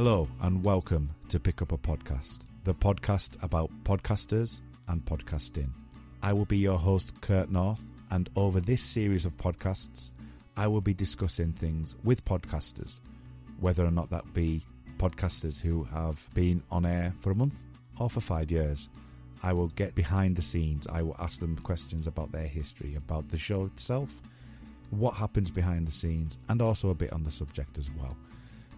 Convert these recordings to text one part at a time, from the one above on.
Hello and welcome to Pick Up a Podcast, the podcast about podcasters and podcasting. I will be your host, Kurt North, and over this series of podcasts, I will be discussing things with podcasters, whether or not that be podcasters who have been on air for a month or for 5 years. I will get behind the scenes. I will ask them questions about their history, about the show itself, what happens behind the scenes, and also a bit on the subject as well.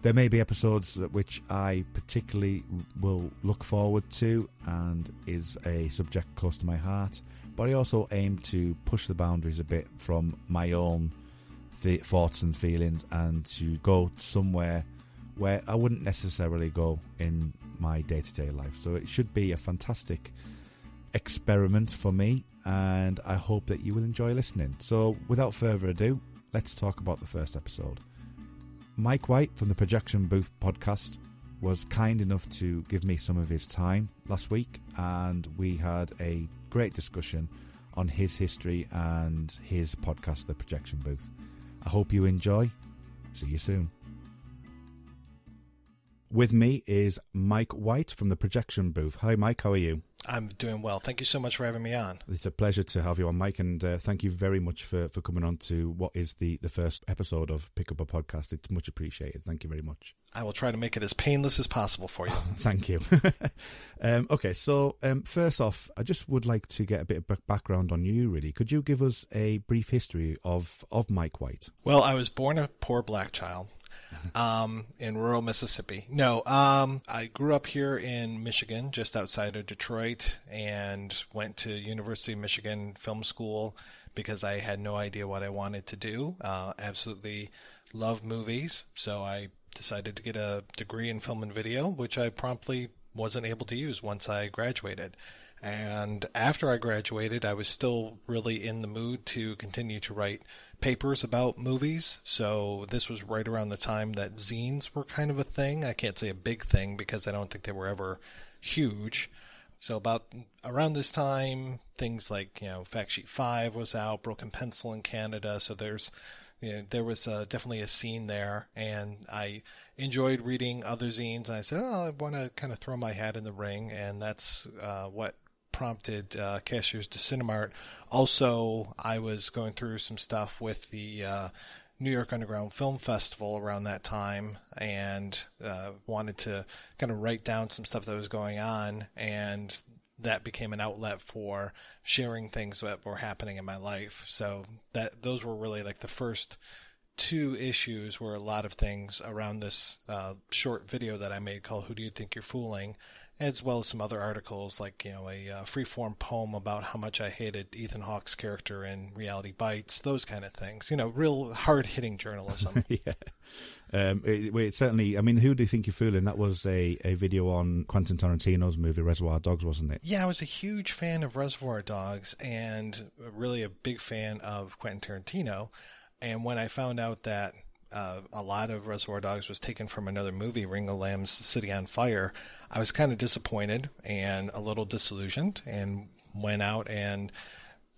There may be episodes which I particularly will look forward to and is a subject close to my heart, but I also aim to push the boundaries a bit from my own thoughts and feelings and to go somewhere where I wouldn't necessarily go in my day-to-day life. So it should be a fantastic experiment for me, and I hope that you will enjoy listening. So without further ado, let's talk about the first episode. Mike White from the Projection Booth podcast was kind enough to give me some of his time last week, and we had a great discussion on his history and his podcast, The Projection Booth. I hope you enjoy. See you soon. With me is Mike White from the Projection Booth. Hi Mike, how are you? I'm doing well. Thank you so much for having me on. It's a pleasure to have you on, Mike, and thank you very much for coming on to what is the first episode of Pick Up a Podcast. It's much appreciated. Thank you very much. I will try to make it as painless as possible for you. Thank you. Okay, so first off, I just would like to get a bit of background on you, really. Could you give us a brief history of Mike White? Well, I was born a poor black child. In rural Mississippi. No, I grew up here in Michigan, just outside of Detroit, and went to University of Michigan Film School because I had no idea what I wanted to do. Absolutely love movies, so I decided to get a degree in film and video, which I promptly wasn't able to use once I graduated. And after I graduated, I was still really in the mood to continue to write papers about movies. So this was right around the time that zines were kind of a thing. I can't say a big thing because I don't think they were ever huge. So about around this time, things like, Fact Sheet 5 was out, Broken Pencil in Canada. So there was definitely a scene there, and I enjoyed reading other zines. And I said, I want to kind of throw my hat in the ring, and that's what prompted Cashiers to Cinemart. Also, I was going through some stuff with the New York Underground Film Festival around that time, and wanted to kind of write down some stuff that was going on, and that became an outlet for sharing things that were happening in my life. So those were really like the first two issues where a lot of things around this short video that I made called Who Do You Think You're Fooling, as well as some other articles like, a free-form poem about how much I hated Ethan Hawke's character in Reality Bites, those kind of things. Real hard-hitting journalism. Yeah. It certainly, Who Do You Think You're Fooling? That was a video on Quentin Tarantino's movie Reservoir Dogs, wasn't it? Yeah, I was a huge fan of Reservoir Dogs and really a big fan of Quentin Tarantino. And when I found out that a lot of Reservoir Dogs was taken from another movie, Ringo Lam's City on Fire, I was kind of disappointed and a little disillusioned, and went out and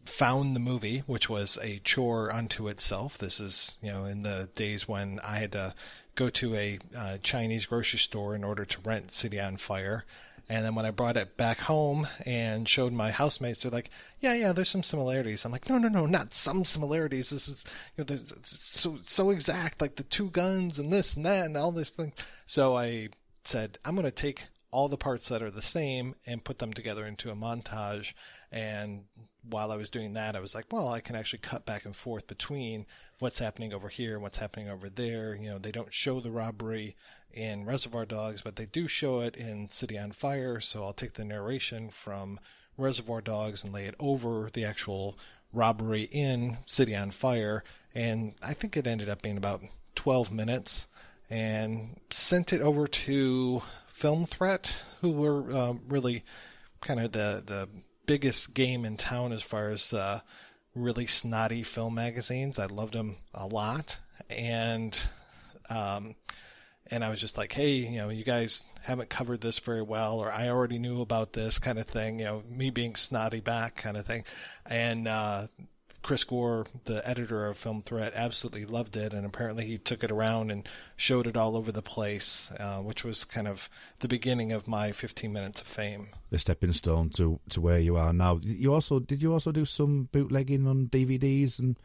found the movie, which was a chore unto itself. This is, in the days when I had to go to a Chinese grocery store in order to rent City on Fire. And then when I brought it back home and showed my housemates, they're like, yeah, there's some similarities. I'm like, no, not some similarities. This is, it's so exact, like the two guns and this and that and all this thing. So I said, I'm going to take all the parts that are the same and put them together into a montage. And while I was doing that, I was like, well, I can actually cut back and forth between what's happening over here and what's happening over there. They don't show the robbery in Reservoir Dogs, but they do show it in City on Fire. So I'll take the narration from Reservoir Dogs and lay it over the actual robbery in City on Fire. And I think it ended up being about 12 minutes, and sent it over to Film Threat, who were really kind of the biggest game in town as far as really snotty film magazines. I loved them a lot. And I was just like, hey, you guys haven't covered this very well, or I already knew about this kind of thing, me being snotty back kind of thing. And Chris Gore, the editor of Film Threat, absolutely loved it, and apparently he took it around and showed it all over the place, which was kind of the beginning of my 15 minutes of fame. The stepping stone to where you are now. Did you also do some bootlegging on DVDs and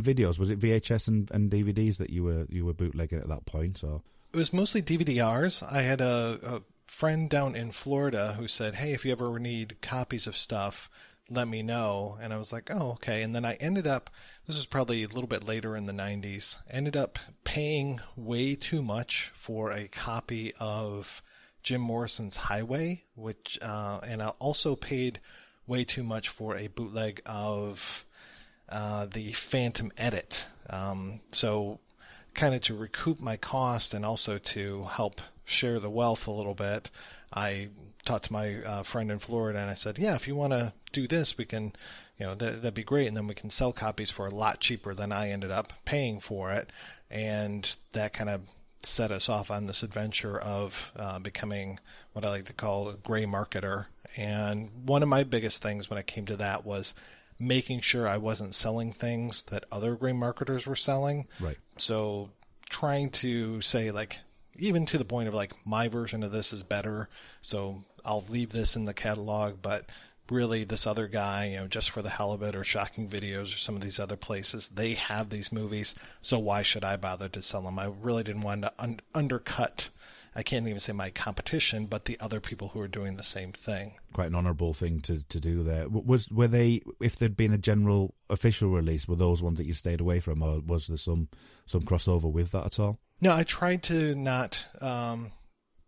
videos? Was it VHS and DVDs that you were bootlegging at that point? Or it was mostly DVDRs. I had a friend down in Florida who said, "Hey, if you ever need copies of stuff, let me know." And I was like, "Oh, okay." And then I ended up, this was probably a little bit later in the 90s, ended up paying way too much for a copy of Jim Morrison's Highway, which and I also paid way too much for a bootleg of the Phantom Edit. So kind of to recoup my cost and also to help share the wealth a little bit, I talked to my friend in Florida, and I said, "Yeah, if you want to do this, we can, that'd be great, and then we can sell copies for a lot cheaper than I ended up paying for it." And that kind of set us off on this adventure of becoming what I like to call a gray marketer. And one of my biggest things when it came to that was making sure I wasn't selling things that other gray marketers were selling. Right. So trying to say, like, even to the point of like, my version of this is better, so I'll leave this in the catalog, but really this other guy, just for the hell of it, or Shocking Videos or some of these other places, they have these movies, so why should I bother to sell them? I really didn't want to undercut, I can't even say my competition, but the other people who are doing the same thing. Quite an honourable thing to do there. Were they, if there'd been a general official release, were those ones that you stayed away from, or was there some crossover with that at all? No, I tried to not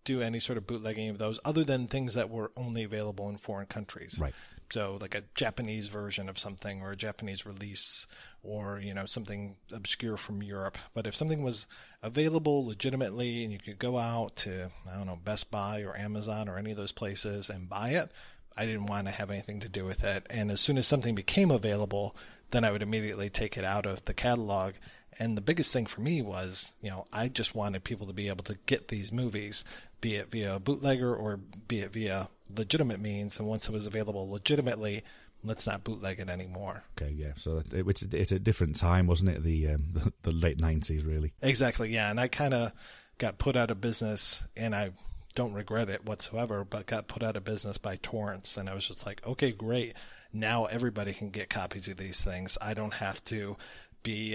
do any sort of bootlegging of those, other than things that were only available in foreign countries. Right. So like a Japanese version of something, or a Japanese release, or something obscure from Europe. But if something was available legitimately and you could go out to, I don't know, Best Buy or Amazon or any of those places and buy it, I didn't want to have anything to do with it. And as soon as something became available, then I would immediately take it out of the catalog. And the biggest thing for me was, I just wanted people to be able to get these movies, be it via a bootlegger or be it via legitimate means. And once it was available legitimately, let's not bootleg it anymore. Okay, yeah. So it's a different time, wasn't it? The late 90s, really. Exactly, yeah. And I kind of got put out of business, and I don't regret it whatsoever, but got put out of business by torrents. And I was just like, okay, great. Now everybody can get copies of these things. I don't have to be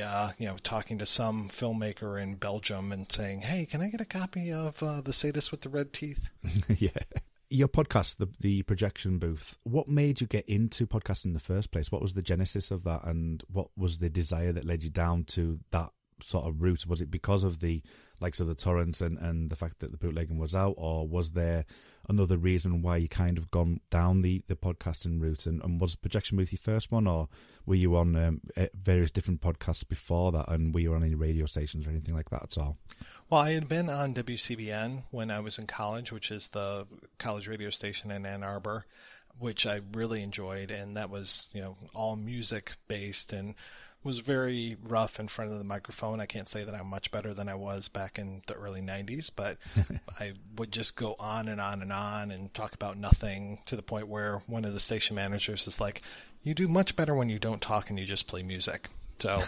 talking to some filmmaker in Belgium and saying, "Hey, can I get a copy of The Sadist with the Red Teeth?" Yeah. Your podcast, the Projection Booth, what made you get into podcasting in the first place? What was the genesis of that, and what was the desire that led you down to that sort of route? Was it because of the likes of the torrents and the fact that the bootlegging was out, or was there another reason why you kind of gone down the podcasting route? And was Projection Booth your first one, or were you on various different podcasts before that, and were you on any radio stations or anything like that at all? Well, I had been on WCBN when I was in college, which is the college radio station in Ann Arbor, which I really enjoyed, and that was, all music based and was very rough in front of the microphone. I can't say that I'm much better than I was back in the early 90s, but I would just go on and on and on and talk about nothing, to the point where one of the station managers is like, "You do much better when you don't talk and you just play music." So,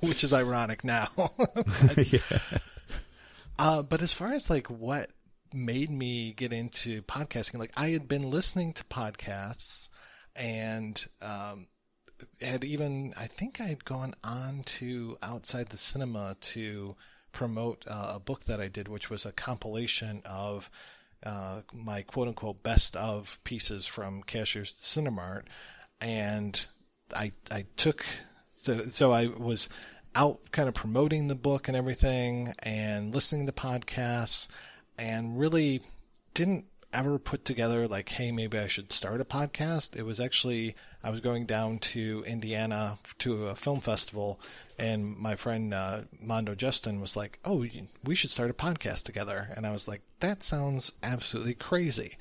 which is ironic now. But as far as like what made me get into podcasting, like I had been listening to podcasts and had even, I think I had gone on to Outside the Cinema to promote a book that I did, which was a compilation of my quote-unquote best of pieces from Cashier's Cinemart. And I took... So I was out kind of promoting the book and everything and listening to podcasts, and really didn't ever put together like, hey, maybe I should start a podcast. It was actually, I was going down to Indiana to a film festival, and my friend Mondo Justin was like, "Oh, we should start a podcast together." And I was like, that sounds absolutely crazy.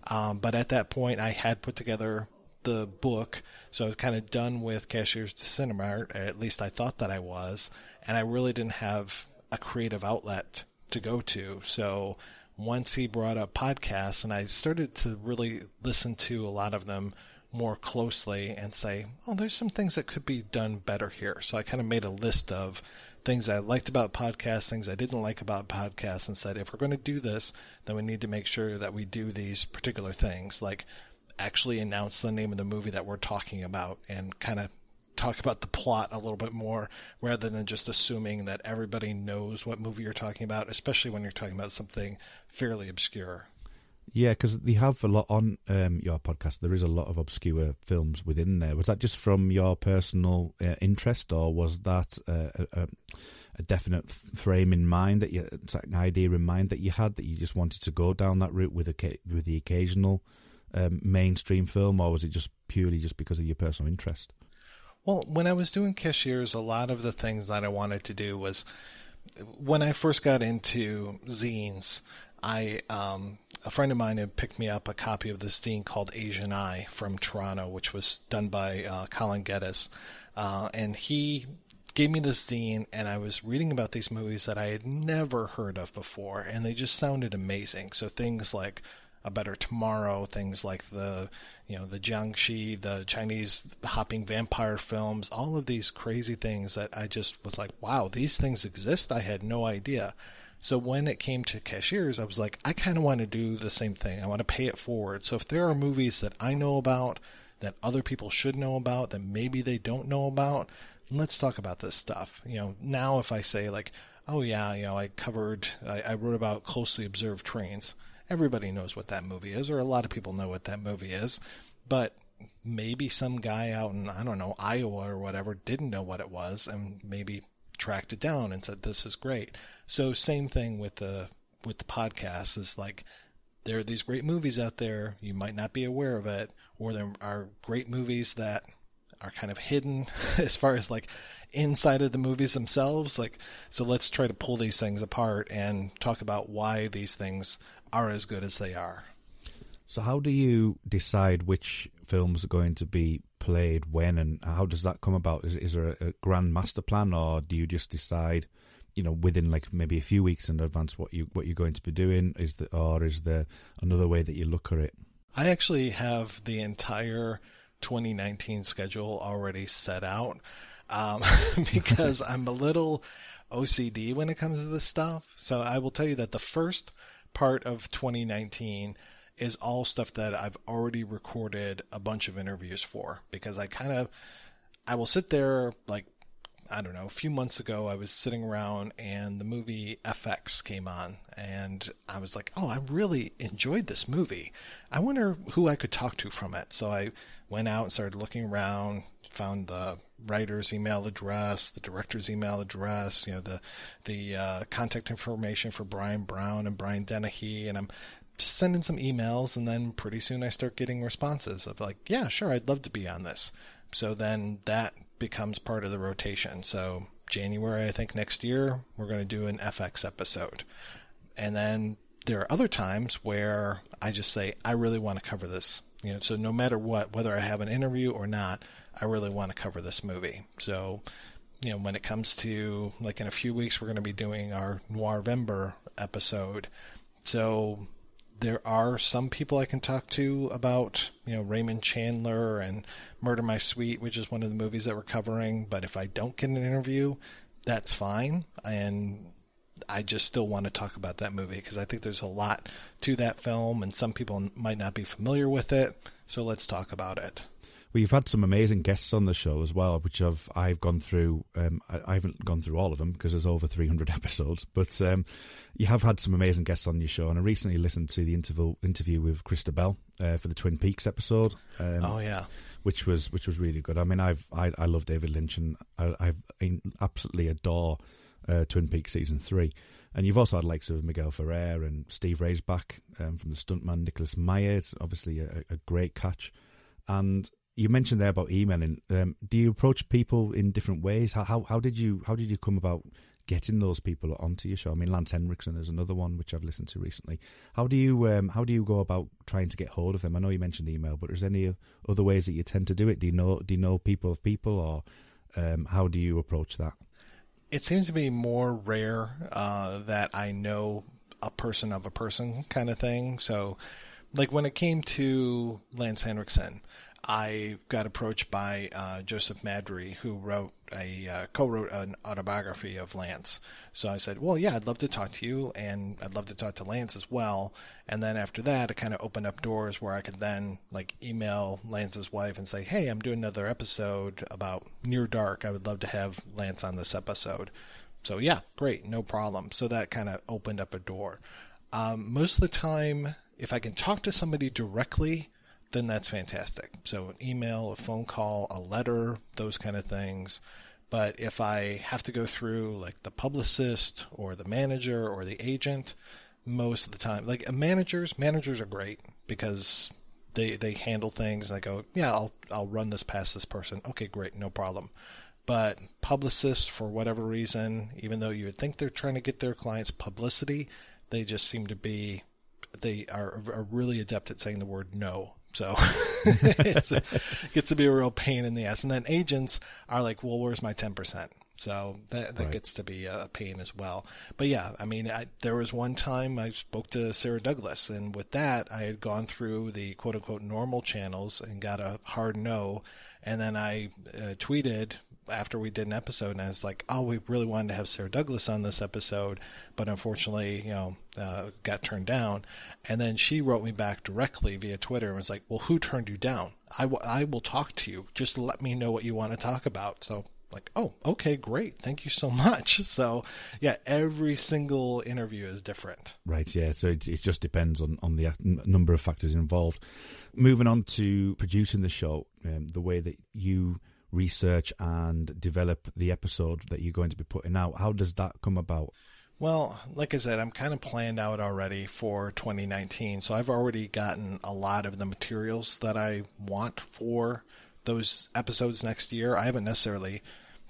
But at that point I had put together the book, so I was kind of done with Cashier's Cinemart, at least I thought that I was, and I really didn't have a creative outlet to go to. So once he brought up podcasts, and I started to really listen to a lot of them more closely and say, oh, there's some things that could be done better here. So I kind of made a list of things I liked about podcasts, things I didn't like about podcasts, and said, if we're going to do this, then we need to make sure that we do these particular things, like actually announce the name of the movie that we're talking about and kind of talk about the plot a little bit more rather than just assuming that everybody knows what movie you're talking about, especially when you're talking about something fairly obscure. Yeah, because they have a lot on your podcast. There is a lot of obscure films within there. Was that just from your personal interest, or was that a definite frame in mind, that an idea in mind that you had, that you just wanted to go down that route with the occasional mainstream film, or was it just purely just because of your personal interest? Well, when I was doing Cashiers, a lot of the things that I wanted to do was, when I first got into zines, a friend of mine had picked me up a copy of this zine called Asian Eye from Toronto, which was done by Colin Geddes, and he gave me this zine, and I was reading about these movies that I had never heard of before, and they just sounded amazing. So things like A Better Tomorrow, things like the Jiangxi, the Chinese hopping vampire films, all of these crazy things that I just was like, wow, these things exist? I had no idea. So when it came to Cashiers, I was like, I kind of want to do the same thing. I want to pay it forward. So if there are movies that I know about, that other people should know about, that maybe they don't know about, let's talk about this stuff. Now if I say like, oh yeah, I wrote about Closely Observed Trains. Everybody knows what that movie is, or a lot of people know what that movie is, but maybe some guy out in, I don't know, Iowa or whatever didn't know what it was and maybe tracked it down and said, this is great. So same thing with the podcast, is like, there are these great movies out there, you might not be aware of it, or there are great movies that are kind of hidden as far as like inside of the movies themselves. Like, so let's try to pull these things apart and talk about why these things are as good as they are. So how do you decide which films are going to be played when, and how does that come about? Is there a grand master plan, or do you just decide, within like maybe a few weeks in advance what you're going to be doing? Is there another way that you look at it? I actually have the entire 2019 schedule already set out, because I'm a little OCD when it comes to this stuff. So I will tell you that the first part of 2019 is all stuff that I've already recorded a bunch of interviews for, because I will sit there, like, I don't know, a few months ago I was sitting around and the movie FX came on, and I was like, oh, I really enjoyed this movie. I wonder who I could talk to from it. So I went out and started looking around, found the writer's email address, the director's email address, the contact information for Brian Brown and Brian Dennehy, and I'm sending some emails, and then pretty soon I start getting responses of like, yeah, sure, I'd love to be on this. So then that becomes part of the rotation. So January, I think next year, we're going to do an FX episode. And then there are other times where I just say, I really want to cover this. So no matter what, whether I have an interview or not, I really want to cover this movie. So, when it comes to, like, in a few weeks, we're going to be doing our Noirvember episode. So there are some people I can talk to about, Raymond Chandler and Murder My Sweet, which is one of the movies that we're covering. But if I don't get an interview, that's fine. And I just still want to talk about that movie, because I think there's a lot to that film, and some people might not be familiar with it. So let's talk about it. Well, you've had some amazing guests on the show as well, which I've gone through. I haven't gone through all of them because there's over 300 episodes, but you have had some amazing guests on your show. And I recently listened to the interview with Krista Bell for the Twin Peaks episode. Oh yeah, which was really good. I mean, I love David Lynch, and I absolutely adore Twin Peaks season 3. And you've also had likes of Miguel Ferrer and Steve Raisback from the stuntman, Nicholas Meyer. It's obviously a great catch. And you mentioned there about emailing. Do you approach people in different ways? How did you come about getting those people onto your show? I mean, Lance Henriksen is another one which I've listened to recently. How do you go about trying to get hold of them? I know you mentioned email, but is there any other ways that you tend to do it? Do you know people of people, or how do you approach that? It seems to be more rare that I know a person of a person kind of thing. So, like when it came to Lance Henriksen, I got approached by Joseph Madry, who co-wrote an autobiography of Lance. So I said, well, yeah, I'd love to talk to you, and I'd love to talk to Lance as well. And then after that, it kind of opened up doors where I could then email Lance's wife and say, hey, I'm doing another episode about Near Dark. I would love to have Lance on this episode. So yeah, great, no problem. So that kind of opened up a door. Most of the time, if I can talk to somebody directly, then that's fantastic. So an email, a phone call, a letter, those kind of things. But if I have to go through the publicist or the manager or the agent, most of the time, managers are great because they handle things and I go, yeah, I'll run this past this person. Okay, great, no problem. But publicists, for whatever reason, even though you would think they're trying to get their clients publicity, they just seem to be, they are really adept at saying the word no. So it gets to be a real pain in the ass. And then agents are like, well, where's my 10%? So that right. Gets to be a pain as well. But yeah, I mean, there was one time I spoke to Sarah Douglas, and with that, I had gone through the quote unquote normal channels and got a hard no. And then I tweeted after we did an episode, and I was like, oh, we really wanted to have Sarah Douglas on this episode, but unfortunately, got turned down. And then she wrote me back directly via Twitter and was like, well, who turned you down? I will talk to you. Just let me know what you want to talk about. So oh, okay, great. Thank you so much. So yeah, every single interview is different. Right. Yeah. So it just depends on the number of factors involved. Moving on to producing the show, the way that you research and develop the episode that you're going to be putting out, how does that come about? Well, like I said, I'm kind of planned out already for 2019. So I've already gotten a lot of the materials that I want for those episodes next year. I haven't necessarily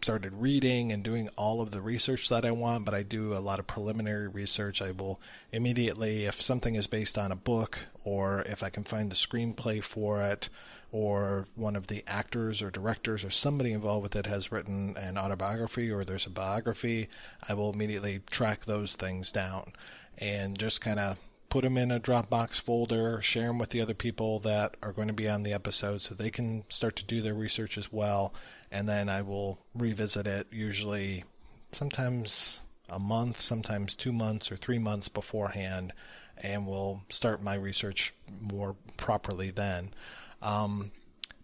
started reading and doing all of the research that I want, but I do a lot of preliminary research. I will immediately, if something is based on a book, or if I can find the screenplay for it, or one of the actors or directors or somebody involved with it has written an autobiography or there's a biography, I will immediately track those things down and just kind of put them in a Dropbox folder, share them with the other people that are going to be on the episode so they can start to do their research as well. And then I will revisit it usually sometimes a month, sometimes 2 months or 3 months beforehand, and we'll start my research more properly then.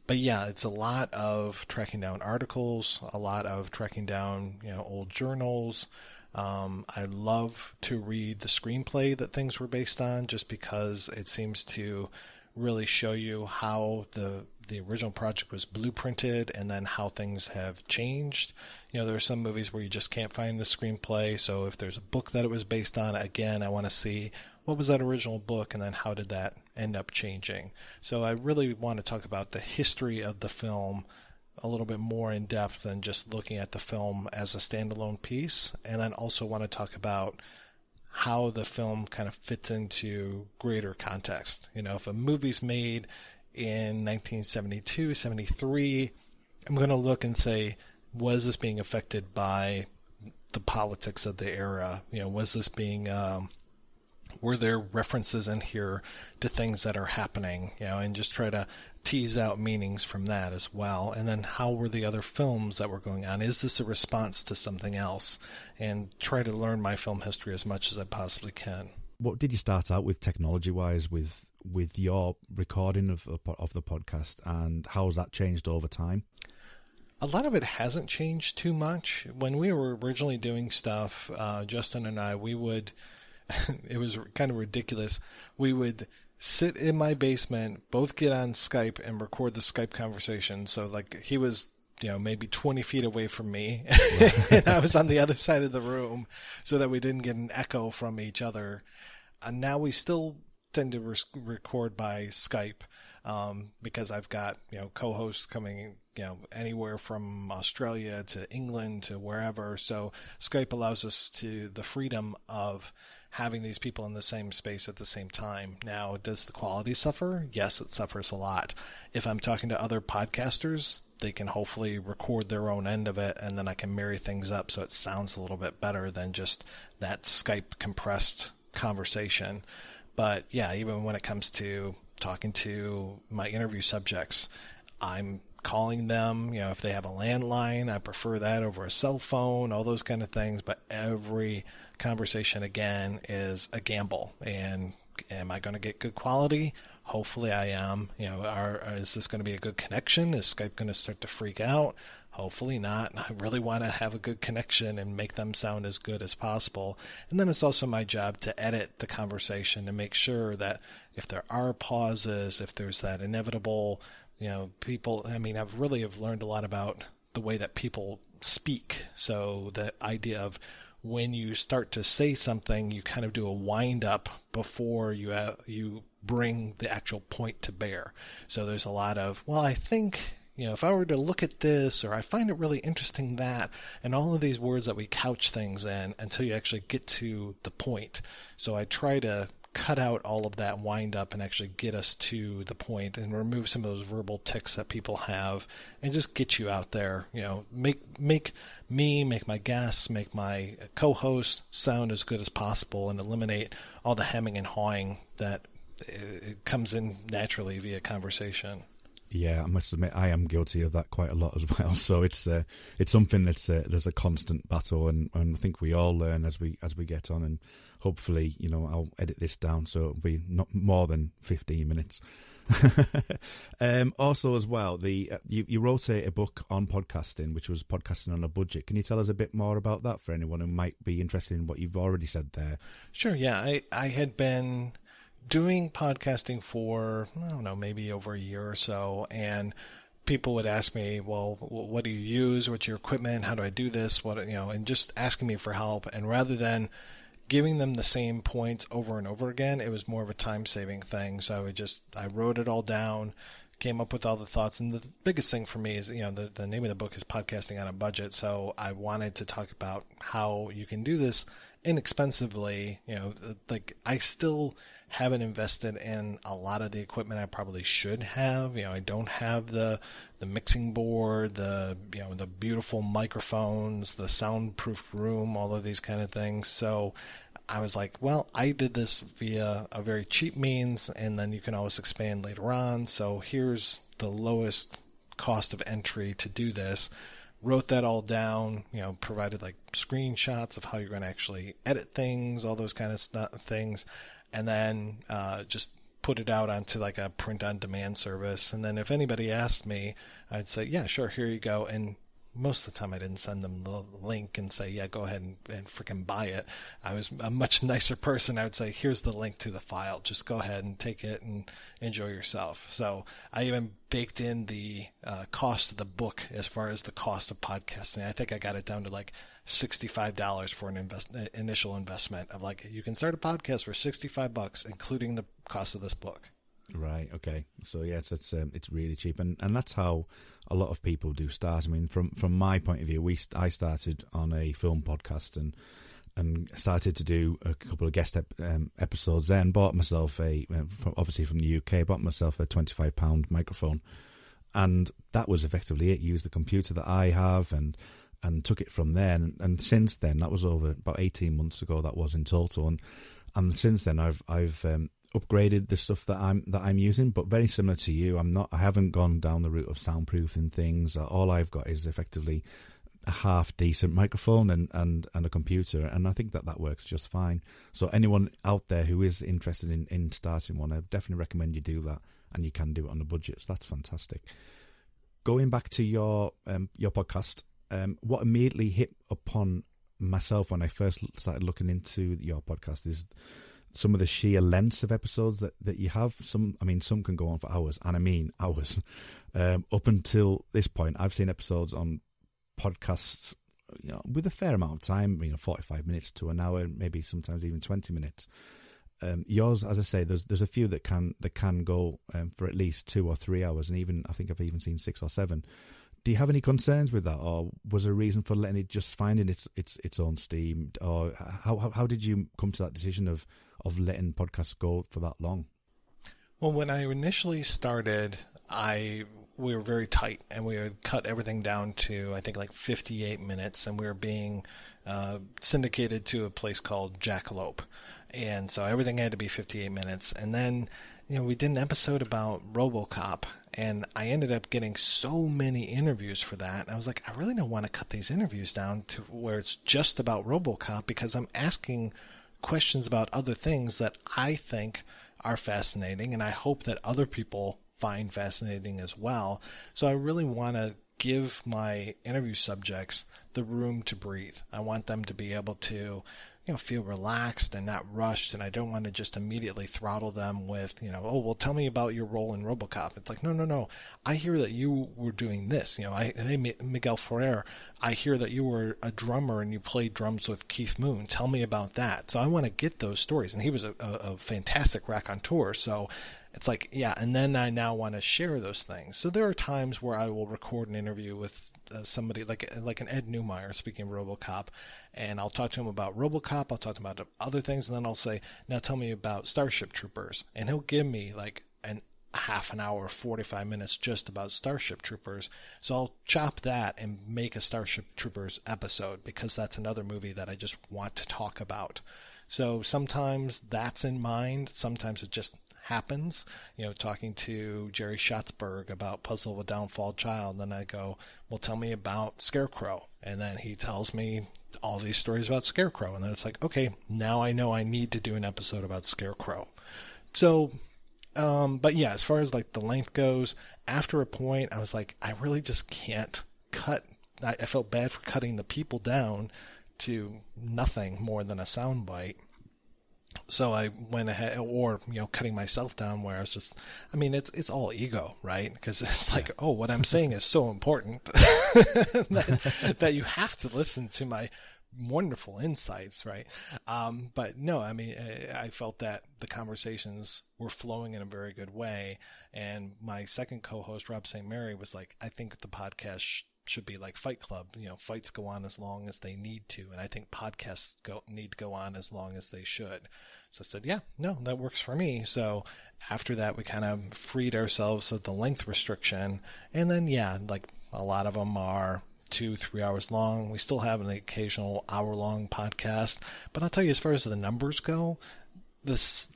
But yeah, it's a lot of tracking down articles, a lot of tracking down, old journals. I love to read the screenplay that things were based on, just because it seems to really show you how the original project was blueprinted and then how things have changed. There are some movies where you just can't find the screenplay. So if there's a book that it was based on, again, I want to see what was that original book and then how did that end up changing. So I really want to talk about the history of the film a little bit more in depth than just looking at the film as a standalone piece. And then also want to talk about how the film kind of fits into greater context. If a movie's made in 1972, 73, I'm going to look and say, was this being affected by the politics of the era? Was this being, were there references in here to things that are happening, and just try to tease out meanings from that as well. And then how were the other films that were going on? Is this a response to something else? And try to learn my film history as much as I possibly can. What did you start out with technology-wise with your recording of the podcast, and how has that changed over time? A lot of it hasn't changed too much. When we were originally doing stuff, Justin and I, we would, it was kind of ridiculous. We would sit in my basement, both get on Skype and record the Skype conversation. So he was, maybe 20 feet away from me and I was on the other side of the room so that we didn't get an echo from each other. And now we still tend to record by Skype, because I've got, co-hosts coming, anywhere from Australia to England to wherever. So Skype allows us the freedom of having these people in the same space at the same time. Now, does the quality suffer? Yes, it suffers a lot. If I'm talking to other podcasters, they can hopefully record their own end of it, and then I can marry things up so it sounds a little bit better than just that Skype compressed conversation. But yeah, even when it comes to talking to my interview subjects, I'm calling them. If they have a landline, I prefer that over a cell phone, all those kind of things. But every conversation, again, is a gamble. And am I going to get good quality? Hopefully I am. Is this going to be a good connection? Is Skype going to start to freak out? Hopefully not. I really want to have a good connection and make them sound as good as possible. And then it's also my job to edit the conversation and make sure that if there are pauses, if there's that inevitable, people, I've learned a lot about the way that people speak. So the idea of when you start to say something, you kind of do a wind up before you bring the actual point to bear. So there's a lot of, well, I think, if I were to look at this, or I find it really interesting that, and all of these words that we couch things in until you actually get to the point. So I try to cut out all of that wind up and actually get us to the point and remove some of those verbal tics that people have and just get you out there, make my guests, make my co-host sound as good as possible and eliminate all the hemming and hawing that it comes in naturally via conversation. Yeah, I must admit I am guilty of that quite a lot as well. So it's something there's a constant battle, and I think we all learn as we get on. And hopefully, I'll edit this down so it'll be not more than 15 minutes. Also, as well, you wrote a book on podcasting, which was Podcasting on a Budget. Can you tell us a bit more about that for anyone who might be interested in what you've already said there? Sure. Yeah, I had been doing podcasting for, I don't know, maybe over a year or so, and people would ask me, well, what do you use? What's your equipment? How do I do this? And just asking me for help. And rather than giving them the same points over and over again, it was more of a time-saving thing. So I wrote it all down, came up with all the thoughts. And the biggest thing for me is, the name of the book is Podcasting on a Budget. So I wanted to talk about how you can do this inexpensively. I still haven't invested in a lot of the equipment I probably should have. I don't have the mixing board, the beautiful microphones, the soundproof room, all of these kind of things. So I was like, well, I did this via a very cheap means, and then you can always expand later on. So here's the lowest cost of entry to do this. Wrote that all down, provided like screenshots of how you're going to actually edit things, all those kind of things. And then just put it out onto like a print-on-demand service. And then if anybody asked me, I'd say, yeah, sure, here you go. And most of the time I didn't send them the link and say, yeah, go ahead and freaking buy it. I was a much nicer person. I would say, here's the link to the file. Just go ahead and take it and enjoy yourself. So I even baked in the cost of the book as far as the cost of podcasting. I think I got it down to like $65 for an initial investment of like, you can start a podcast for $65, including the cost of this book. Right. Okay. So yes, it's really cheap, and that's how a lot of people do start. From my point of view, I started on a film podcast and started to do a couple of guest episodes there, and bought myself obviously from the UK, bought myself a £25 microphone, and that was effectively it. Used the computer that I have and took it from there. And since then, that was over about 18 months ago. That was in total, and since then I've upgraded the stuff that I'm using, but very similar to you. I haven't gone down the route of soundproofing things. All I've got is effectively a half decent microphone and a computer, and I think that works just fine. So anyone out there who is interested in starting one, I definitely recommend you do that, and you can do it on a budget. So that's fantastic. Going back to your podcast, what immediately hit upon myself when I first started looking into your podcast is some of the sheer lengths of episodes that you have. Some can go on for hours, and I mean hours. Up until this point, I've seen episodes on podcasts, with a fair amount of time, 45 minutes to an hour, maybe sometimes even 20 minutes. Yours, as I say, there's a few that can go for at least 2 or 3 hours, and I think I've even seen 6 or 7. Do you have any concerns with that, or was there a reason for letting it just finding its own steam, or how did you come to that decision of letting podcasts go for that long? Well, when I initially started, we were very tight, and we would cut everything down to, I think, like 58 minutes, and we were being syndicated to a place called Jackalope. And so everything had to be 58 minutes. And then, we did an episode about RoboCop, And I ended up getting so many interviews for that. And I was like, I really don't want to cut these interviews down to where it's just about RoboCop, because I'm asking questions about other things that I think are fascinating, and I hope that other people find fascinating as well. So I really want to give my interview subjects the room to breathe. I want them to be able to, feel relaxed and not rushed, and I don't want to just immediately throttle them with, oh, well, tell me about your role in RoboCop. It's like, no. I hear that you were doing this. Hey, Miguel Ferrer, I hear that you were a drummer and you played drums with Keith Moon. Tell me about that. So I want to get those stories. And he was a fantastic raconteur. So it's like, yeah, and then I now want to share those things. So there are times where I will record an interview with somebody like an Ed Neumeyer, speaking of RoboCop, and I'll talk to him about RoboCop, I'll talk to him about other things, and then I'll say, now tell me about Starship Troopers. And he'll give me like an half an hour, 45 minutes just about Starship Troopers. So I'll chop that and make a Starship Troopers episode, because that's another movie that I just want to talk about. So sometimes that's in mind, sometimes it just happens, talking to Jerry Schatzberg about Puzzle of a Downfall Child, and then I go, well, tell me about Scarecrow, and then he tells me all these stories about Scarecrow, and then it's like, okay, now I know I need to do an episode about Scarecrow. So but yeah, as far as like the length goes, after a point I was like, I really just can't cut. I felt bad for cutting the people down to nothing more than a soundbite. So I went ahead, or, cutting myself down, where I was just, it's all ego, right? Because it's like, oh, what I'm saying is so important that you have to listen to my wonderful insights, right? But no, I felt that the conversations were flowing in a very good way. And my second co-host, Rob St. Mary, was like, I think the podcast should be like Fight Club. Fights go on as long as they need to, and I think podcasts need to go on as long as they should. So I said, yeah, no, that works for me. So after that, we kind of freed ourselves of the length restriction, and then like a lot of them are 2-3 hours long. We still have an occasional hour-long podcast, but I'll tell you, as far as the numbers go,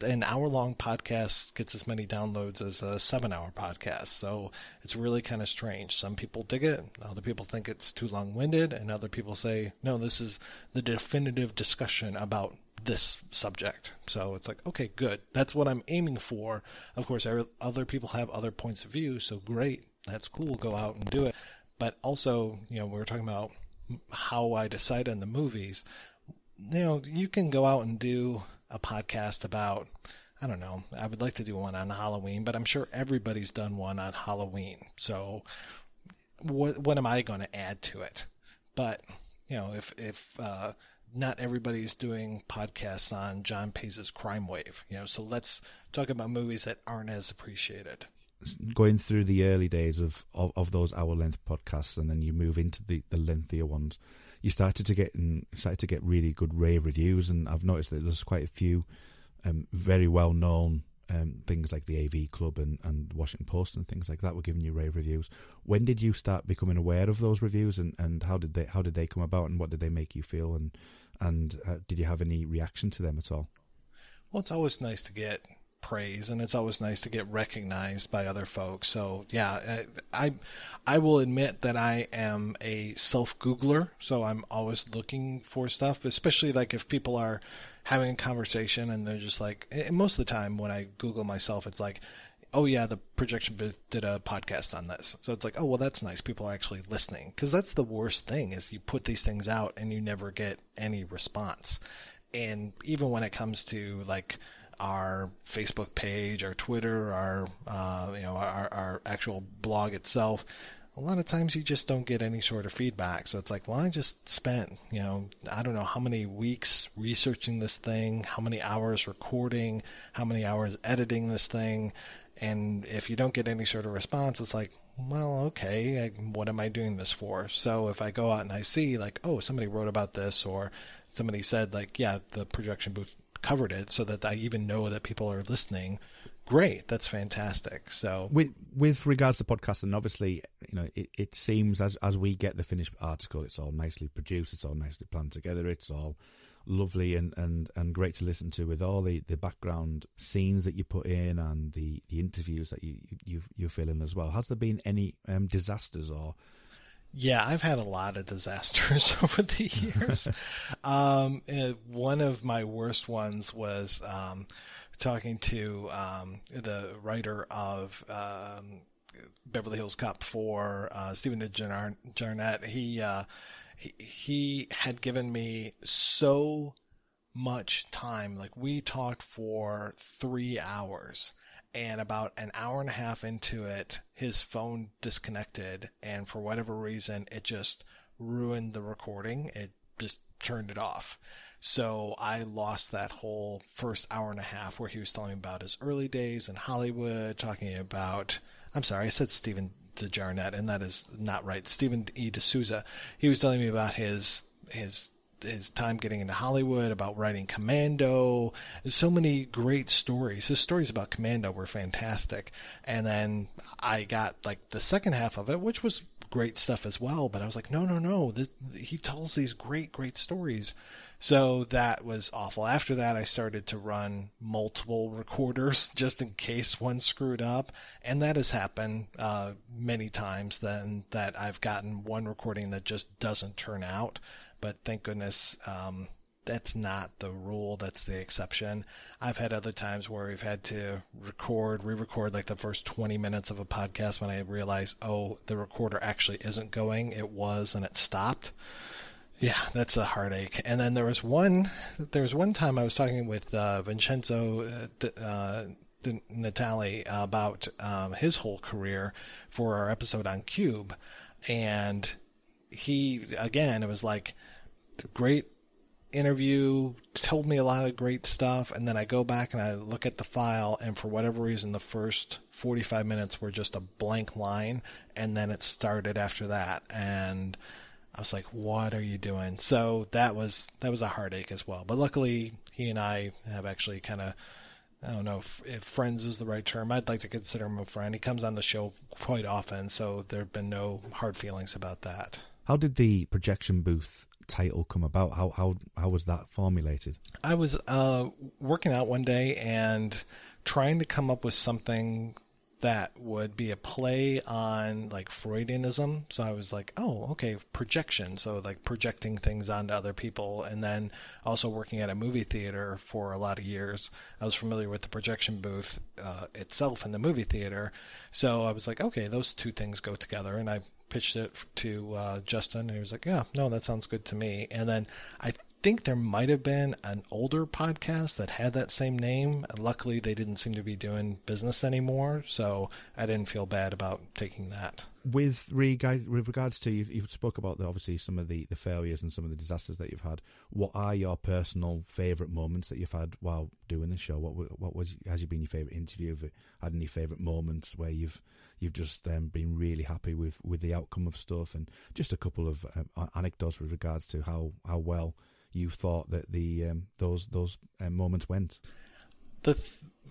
an hour-long podcast gets as many downloads as a 7-hour podcast. So it's really kind of strange. Some people dig it. Other people think it's too long-winded. And other people say, no, this is the definitive discussion about this subject. So it's like, okay, good. That's what I'm aiming for. Of course, other people have other points of view. So great. That's cool. Go out and do it. But also, we were talking about how I decide on the movies. You can go out and do a podcast about, I don't know, I would like to do one on Halloween, but I'm sure everybody's done one on Halloween. So what am I going to add to it? But, if not everybody's doing podcasts on John Pace's Crime Wave, so let's talk about movies that aren't as appreciated. Going through the early days of those hour-length podcasts, and then you move into the lengthier ones, you started to get really good rave reviews, and I've noticed that there's quite a few very well-known things like the AV Club and Washington Post and things like that were giving you rave reviews. When did you start becoming aware of those reviews, and how did they come about, and what did they make you feel, and did you have any reaction to them at all? Well, it's always nice to get praise, and it's always nice to get recognized by other folks. So yeah, I will admit that I am a self-Googler, so I'm always looking for stuff, especially like if people are having a conversation and they're just like, and most of the time when I Google myself, it's like, oh yeah, the Projection Booth did a podcast on this. So it's like, oh, well, that's nice. People are actually listening, because that's the worst thing, is you put these things out and you never get any response. And even when it comes to like our Facebook page, our Twitter, our actual blog itself, a lot of times you just don't get any sort of feedback. So it's like, well, I just spent, I don't know how many weeks researching this thing, how many hours recording, how many hours editing this thing. And if you don't get any sort of response, it's like, well, okay, what am I doing this for? So if I go out and I see like, oh, somebody wrote about this, or somebody said like, yeah, the Projection Booth covered it, so that I even know that people are listening, great, that's fantastic. So with regards to podcasts, and obviously, it seems as we get the finished article, it's all nicely produced, it's all nicely planned together, it's all lovely and great to listen to, with all the background scenes that you put in and the interviews that you fill in as well. Has there been any disasters or? Yeah, I've had a lot of disasters over the years. One of my worst ones was talking to the writer of Beverly Hills Cop 4, Stephen DeJarnett. He had given me so much time. Like, we talked for 3 hours, and about an hour and a half into it, his phone disconnected, and for whatever reason, it just ruined the recording. It just turned it off. So I lost that whole first hour and a half where he was telling me about his early days in Hollywood, talking about, I'm sorry, I said Stephen DeJarnett, and that is not right. Stephen E. D'Souza. He was telling me about his time getting into Hollywood, about writing Commando. There's so many great stories. His stories about Commando were fantastic. And then I got like the second half of it, which was great stuff as well. But I was like, no. He tells these great stories. So that was awful. After that, I started to run multiple recorders just in case one screwed up. And that has happened many times then, that I've gotten one recording that just doesn't turn out. But thank goodness that's not the rule. That's the exception. I've had other times where we've had to re-record like the first 20 minutes of a podcast when I realized, the recorder actually isn't going. It was, and it stopped. Yeah, that's a heartache. And then there was one time I was talking with Vincenzo Natali about his whole career for our episode on Cube. And it was like, great interview, told me a lot of great stuff, and then I go back and I look at the file, and for whatever reason the first 45 minutes were just a blank line, and then it started after that, and I was like, what are you doing? So that was a heartache as well. But luckily he and I have actually kind of, I don't know if friends is the right term. I'd like to consider him a friend. He comes on the show quite often, so there have been no hard feelings about that. How did the projection booth title come about? How was that formulated? I was working out one day and trying to come up with something that would be a play on like Freudianism. So I was like, projection. So like projecting things onto other people. And then also working at a movie theater for a lot of years, I was familiar with the projection booth itself in the movie theater. So I was like, okay, those two things go together. And I pitched it to Justin, and he was like, yeah, no, that sounds good to me. And then I think there might have been an older podcast that had that same name. Luckily, they didn't seem to be doing business anymore, so I didn't feel bad about taking that. With regards to, you spoke about obviously some of the failures and some of the disasters that you've had. What are your personal favourite moments that you've had while doing this show? What has been your favourite interview? Have you had any favourite moments where you've just been really happy with the outcome of stuff, and just a couple of anecdotes with regards to how well you thought that those moments went? The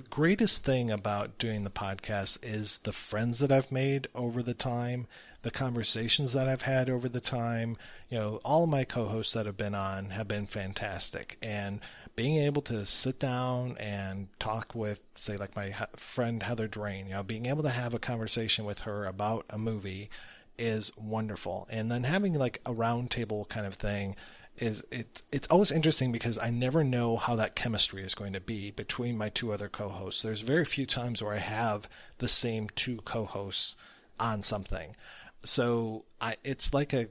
greatest thing about doing the podcast is the friends that I've made over the time, the conversations that I've had over the time. All of my co-hosts that have been on have been fantastic, and being able to sit down and talk with, say, like my friend Heather Drain, being able to have a conversation with her about a movie is wonderful. And then having like a round table kind of thing it's always interesting, because I never know how that chemistry is going to be between my two other co-hosts. There's very few times where I have the same two co-hosts on something. So it's like a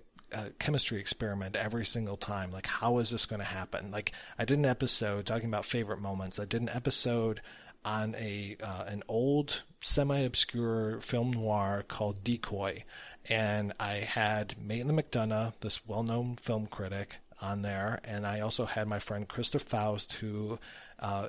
chemistry experiment every single time. Like, how is this going to happen? Like, I did an episode talking about favorite moments. I did an episode on an old semi-obscure film noir called Decoy. And I had Maitland McDonough, this well-known film critic, on there, and I also had my friend Christopher Faust, who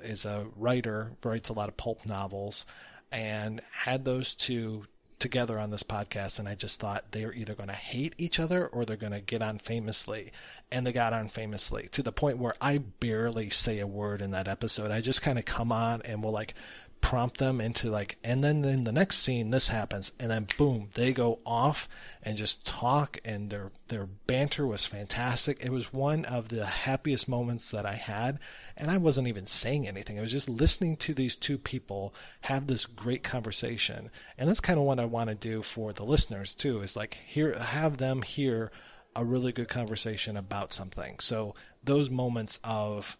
is a writer, writes a lot of pulp novels, and had those two together on this podcast. And I just thought they are either going to hate each other or they're going to get on famously. And they got on famously, to the point where I barely say a word in that episode. I just kind of come on and will like prompt them into like, and then in the next scene this happens, and then boom, they go off and just talk, and their banter was fantastic. It was one of the happiest moments that I had, and I wasn't even saying anything. I was just listening to these two people have this great conversation. And that's kind of what I want to do for the listeners too, is like have them hear a really good conversation about something. So those moments of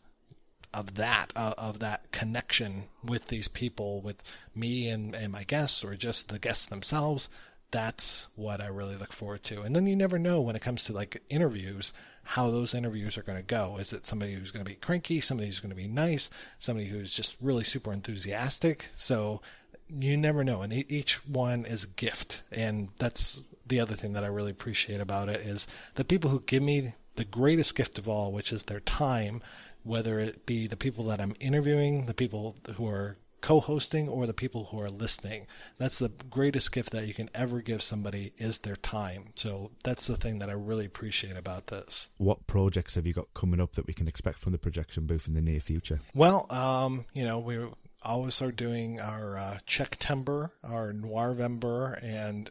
that connection with these people, with me and my guests, or just the guests themselves, that's what I really look forward to. And then you never know when it comes to like interviews, how those interviews are going to go. Is it somebody who's going to be cranky, somebody who's going to be nice, somebody who's just really super enthusiastic? So you never know, and each one is a gift. And that's the other thing that I really appreciate about it, is the people who give me the greatest gift of all, which is their time, whether it be the people that I'm interviewing, the people who are co-hosting, or the people who are listening. That's the greatest gift that you can ever give somebody, is their time. So that's the thing that I really appreciate about this. What projects have you got coming up that we can expect from the projection booth in the near future? Well, we always are doing our Czechtember, our Noirvember, and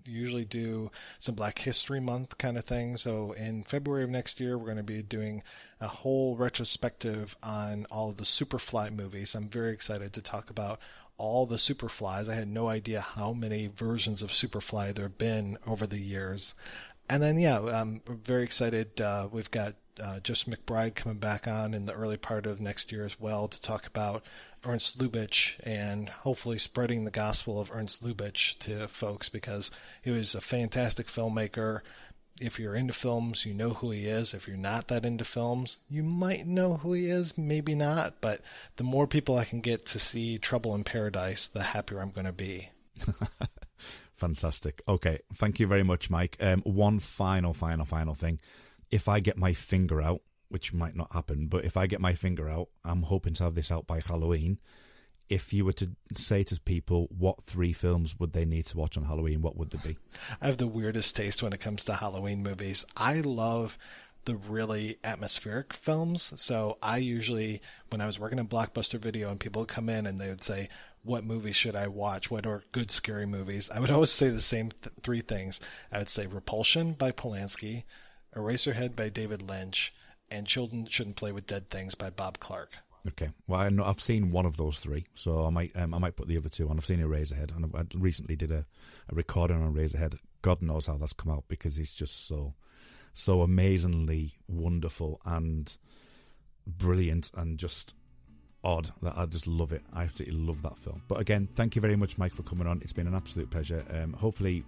usually do some Black History Month kind of thing. So in February of next year, we're going to be doing a whole retrospective on all of the Superfly movies. I'm very excited to talk about all the Superflies. I had no idea how many versions of Superfly there have been over the years. And then, I'm very excited. We've got Joseph McBride coming back on in the early part of next year as well, to talk about Ernst Lubitsch, and hopefully spreading the gospel of Ernst Lubitsch to folks, because he was a fantastic filmmaker. If you're into films, you know who he is. If you're not that into films, you might know who he is, maybe not. But the more people I can get to see Trouble in Paradise, the happier I'm going to be. Fantastic. Okay, thank you very much, Mike. One final thing. If I get my finger out, which might not happen, but if I get my finger out, I'm hoping to have this out by Halloween. If you were to say to people, what 3 films would they need to watch on Halloween, what would they be? I have the weirdest taste when it comes to Halloween movies. I love the really atmospheric films. So I usually, when I was working in Blockbuster Video and people would come in and they would say, what movies should I watch? What are good scary movies? I would always say the same 3 things. I would say Repulsion by Polanski, Eraserhead by David Lynch, and Children Shouldn't Play with Dead Things by Bob Clark. Okay, well, I've seen one of those 3, so I might put the other 2 on. I've seen Eraserhead, and I recently did a recording on Eraserhead. God knows how that's come out, because he's just so amazingly wonderful and brilliant and just odd that I just love it. I absolutely love that film. But again, thank you very much, Mike, for coming on. It's been an absolute pleasure. Hopefully,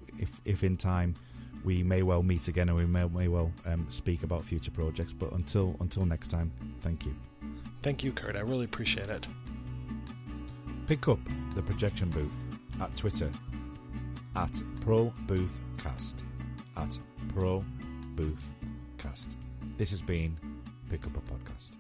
if in time, we may well meet again, and we may well speak about future projects. But until next time, thank you. Thank you, Kurt. I really appreciate it. Pick up the projection booth at Twitter at ProBoothCast. At ProBoothCast. This has been Pick Up a Podcast.